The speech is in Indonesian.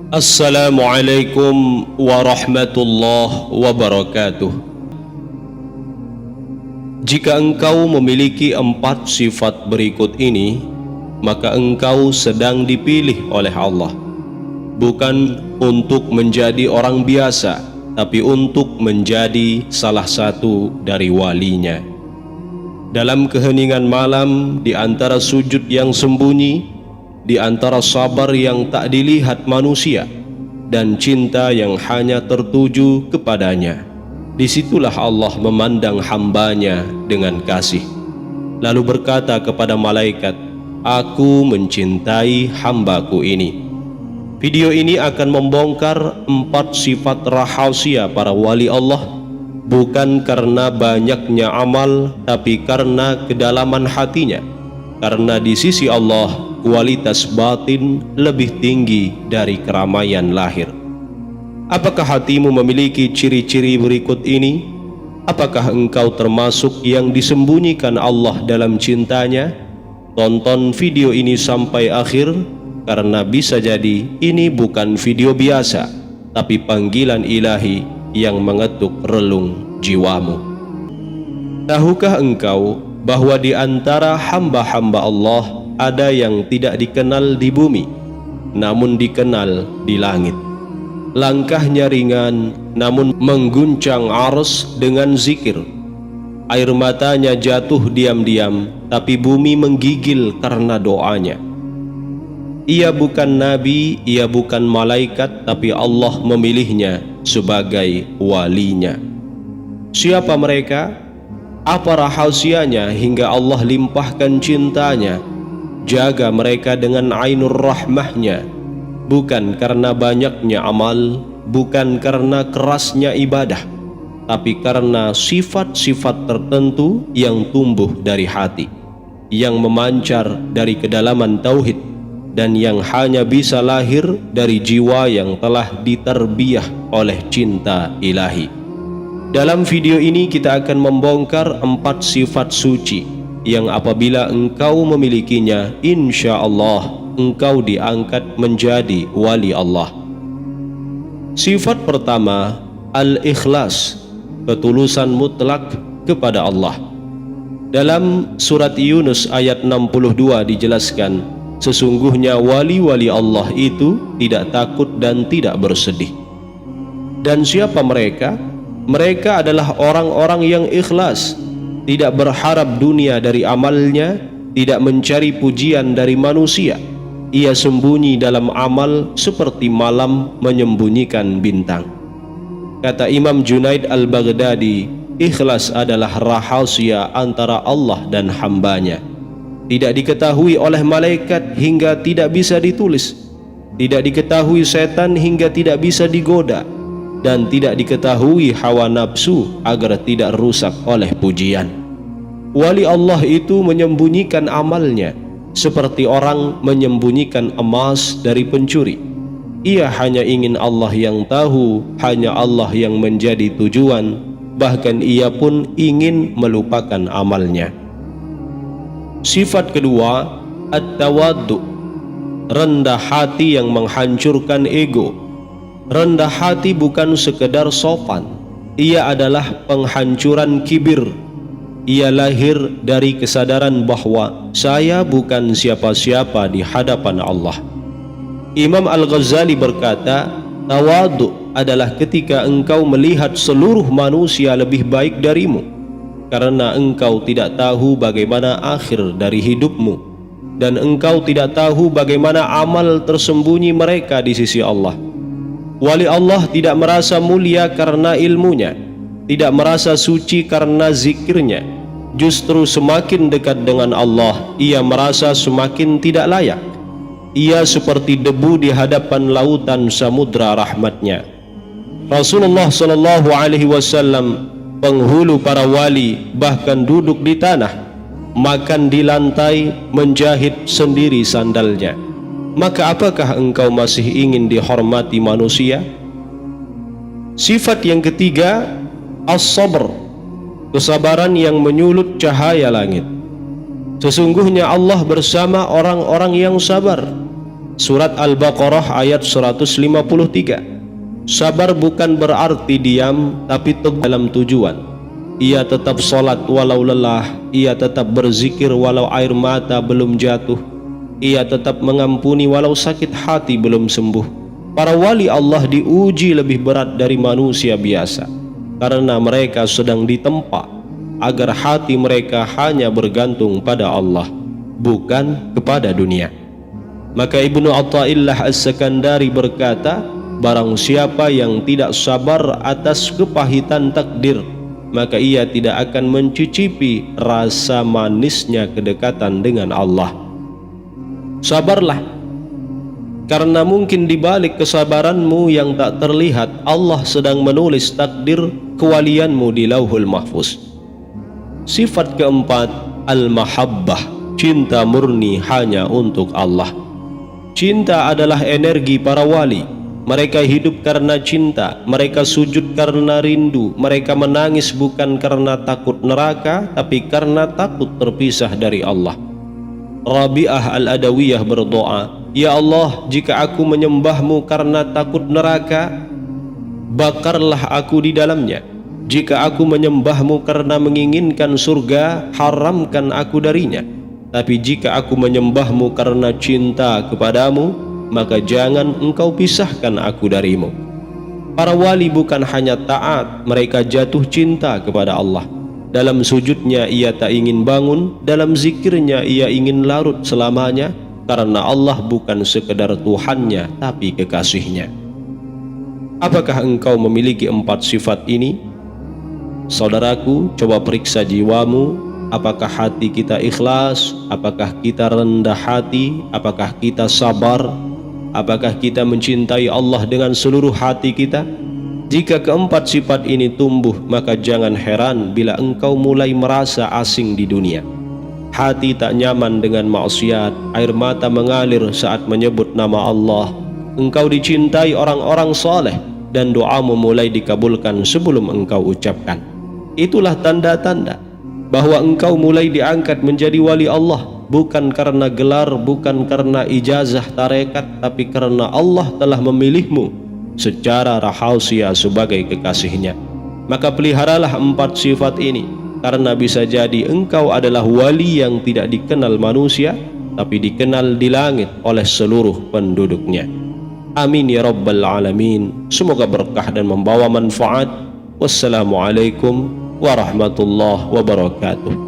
Assalamualaikum warahmatullahi wabarakatuh. Jika engkau memiliki 4 sifat berikut ini, maka engkau sedang dipilih oleh Allah, bukan untuk menjadi orang biasa, tapi untuk menjadi salah satu dari walinya. Dalam keheningan malam, di antara sujud yang sembunyi, di antara sabar yang tak dilihat manusia, dan cinta yang hanya tertuju kepadanya, disitulah Allah memandang hambanya dengan kasih, lalu berkata kepada malaikat, "Aku mencintai hambaku ini." Video ini akan membongkar 4 sifat rahasia para wali Allah, bukan karena banyaknya amal, tapi karena kedalaman hatinya. Karena di sisi Allah, kualitas batin lebih tinggi dari keramaian lahir. Apakah hatimu memiliki ciri-ciri berikut ini? Apakah engkau termasuk yang disembunyikan Allah dalam cintanya? Tonton video ini sampai akhir, karena bisa jadi ini bukan video biasa, tapi panggilan ilahi yang mengetuk relung jiwamu. Tahukah engkau bahwa di antara hamba-hamba Allah ada yang tidak dikenal di bumi, namun dikenal di langit. Langkahnya ringan, namun mengguncang ars dengan zikir. Air matanya jatuh diam-diam, tapi bumi menggigil karena doanya. Ia bukan nabi, ia bukan malaikat, tapi Allah memilihnya sebagai walinya. Siapa mereka? Apa rahasianya hingga Allah limpahkan cintanya? Jaga mereka dengan ainur rahmahnya, bukan karena banyaknya amal, bukan karena kerasnya ibadah, tapi karena sifat-sifat tertentu yang tumbuh dari hati, yang memancar dari kedalaman tauhid, dan yang hanya bisa lahir dari jiwa yang telah ditarbiyah oleh cinta ilahi. Dalam video ini kita akan membongkar 4 sifat suci yang apabila engkau memilikinya, insya Allah engkau diangkat menjadi wali Allah. Sifat pertama, al-ikhlas, ketulusan mutlak kepada Allah. Dalam surat Yunus ayat 62 dijelaskan, sesungguhnya wali-wali Allah itu tidak takut dan tidak bersedih. Dan siapa mereka? Mereka adalah orang-orang yang ikhlas, tidak berharap dunia dari amalnya, tidak mencari pujian dari manusia. Ia sembunyi dalam amal seperti malam menyembunyikan bintang. Kata Imam Junaid al-Baghdadi, ikhlas adalah rahasia antara Allah dan hambanya. Tidak diketahui oleh malaikat hingga tidak bisa ditulis, tidak diketahui setan hingga tidak bisa digoda, dan tidak diketahui hawa nafsu agar tidak rusak oleh pujian. Wali Allah itu menyembunyikan amalnya seperti orang menyembunyikan emas dari pencuri. Ia hanya ingin Allah yang tahu, hanya Allah yang menjadi tujuan, bahkan ia pun ingin melupakan amalnya. Sifat kedua, at-tawaddu, rendah hati yang menghancurkan ego. Rendah hati bukan sekedar sopan, ia adalah penghancuran kibir. Ia lahir dari kesadaran bahwa saya bukan siapa-siapa di hadapan Allah. Imam Al-Ghazali berkata, tawadhu adalah ketika engkau melihat seluruh manusia lebih baik darimu, karena engkau tidak tahu bagaimana akhir dari hidupmu, dan engkau tidak tahu bagaimana amal tersembunyi mereka di sisi Allah. Wali Allah tidak merasa mulia karena ilmunya, tidak merasa suci karena zikirnya. Justru semakin dekat dengan Allah, ia merasa semakin tidak layak. Ia seperti debu di hadapan lautan samudra rahmatnya. Rasulullah SAW, penghulu para wali, bahkan duduk di tanah, makan di lantai, menjahit sendiri sandalnya. Maka apakah engkau masih ingin dihormati manusia? Sifat yang ketiga, as-sabr, kesabaran yang menyulut cahaya langit. Sesungguhnya Allah bersama orang-orang yang sabar. Surat Al-Baqarah ayat 153. Sabar bukan berarti diam, tapi teguh dalam tujuan. Ia tetap sholat walau lelah, ia tetap berzikir walau air mata belum jatuh, ia tetap mengampuni walau sakit hati belum sembuh. Para wali Allah diuji lebih berat dari manusia biasa, karena mereka sedang ditempa agar hati mereka hanya bergantung pada Allah, bukan kepada dunia. Maka Ibnu Athaillah As-Sakandari berkata, barang siapa yang tidak sabar atas kepahitan takdir, maka ia tidak akan mencicipi rasa manisnya kedekatan dengan Allah. Sabarlah, karena mungkin di balik kesabaranmu yang tak terlihat, Allah sedang menulis takdir kewalianmu di Lauhul Mahfuz. Sifat keempat, al-mahabbah, cinta murni hanya untuk Allah. Cinta adalah energi para wali. Mereka hidup karena cinta, mereka sujud karena rindu, mereka menangis bukan karena takut neraka, tapi karena takut terpisah dari Allah. Rabi'ah Al-Adawiyah berdoa, ya Allah, jika aku menyembahmu karena takut neraka, bakarlah aku di dalamnya. Jika aku menyembahmu karena menginginkan surga, haramkan aku darinya. Tapi jika aku menyembahmu karena cinta kepadamu, maka jangan engkau pisahkan aku darimu. Para wali bukan hanya taat, mereka jatuh cinta kepada Allah. Dalam sujudnya ia tak ingin bangun, dalam zikirnya ia ingin larut selamanya, karena Allah bukan sekedar Tuhannya, tapi kekasihnya. Apakah engkau memiliki 4 sifat ini? Saudaraku, coba periksa jiwamu. Apakah hati kita ikhlas? Apakah kita rendah hati? Apakah kita sabar? Apakah kita mencintai Allah dengan seluruh hati kita? Jika keempat sifat ini tumbuh, maka jangan heran bila engkau mulai merasa asing di dunia. Hati tak nyaman dengan maksiat, air mata mengalir saat menyebut nama Allah. Engkau dicintai orang-orang saleh dan doamu mulai dikabulkan sebelum engkau ucapkan. Itulah tanda-tanda bahwa engkau mulai diangkat menjadi wali Allah, bukan karena gelar, bukan karena ijazah tarekat, tapi karena Allah telah memilihmu secara rahasia sebagai kekasihnya. Maka peliharalah 4 sifat ini, karena bisa jadi engkau adalah wali yang tidak dikenal manusia, tapi dikenal di langit oleh seluruh penduduknya. Amin ya rabbal alamin. Semoga berkah dan membawa manfaat. Wassalamualaikum warahmatullahi wabarakatuh.